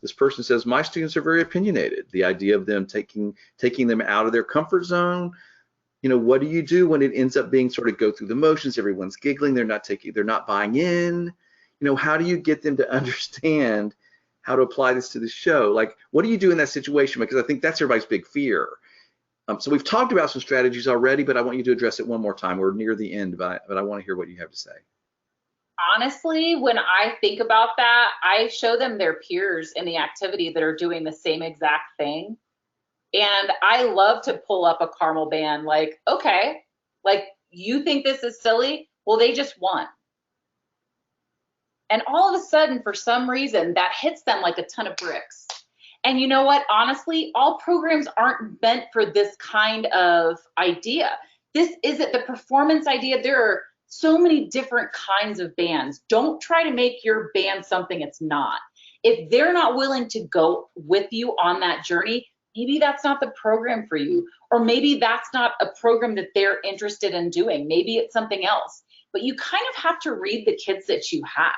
this person says, my students are very opinionated. The idea of them taking them out of their comfort zone. What do you do when it ends up being sort of go through the motions? Everyone's giggling. They're not buying in. How do you get them to understand how to apply this to the show? Like, what do you do in that situation? Because I think that's everybody's big fear. So we've talked about some strategies already, but I want you to address it one more time. We're near the end, but I want to hear what you have to say. Honestly, when I think about that, I show them their peers in the activity that are doing the same exact thing. And I love to pull up a caramel band, like, okay, like, you think this is silly? Well, they just won. And all of a sudden, for some reason, that hits them like a ton of bricks. And you know what? Honestly, all programs aren't meant for this kind of idea. This isn't the performance idea. There are so many different kinds of bands. Don't try to make your band something it's not. If they're not willing to go with you on that journey, maybe that's not the program for you. Or maybe that's not a program that they're interested in doing. Maybe it's something else. But you kind of have to read the kids that you have.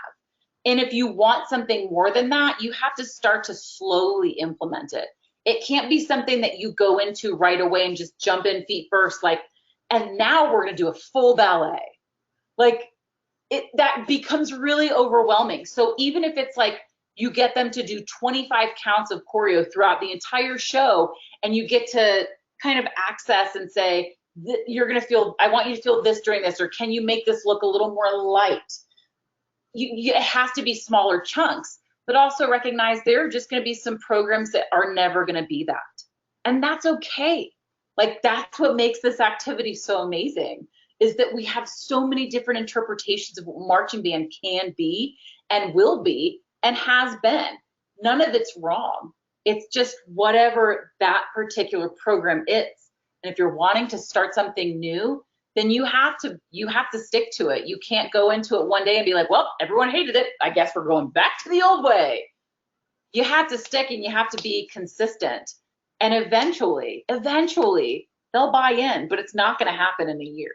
And if you want something more than that, you have to start to slowly implement it. It can't be something that you go into right away and just jump in feet first, like, and now we're gonna do a full ballet. Like, that becomes really overwhelming. So even if it's like you get them to do 25 counts of choreo throughout the entire show, and you get to kind of access and say, you're gonna feel, I want you to feel this during this, or can you make this look a little more light? It has to be smaller chunks, but also recognize there are just going to be some programs that are never going to be that. And that's okay. Like, that's what makes this activity so amazing, is that we have so many different interpretations of what marching band can be and will be and has been. None of it's wrong. It's just whatever that particular program is. And if you're wanting to start something new, then you have to stick to it. You can't go into it one day and be like, well, everyone hated it, I guess we're going back to the old way. You have to stick, and you have to be consistent. And eventually, they'll buy in, but it's not going to happen in a year.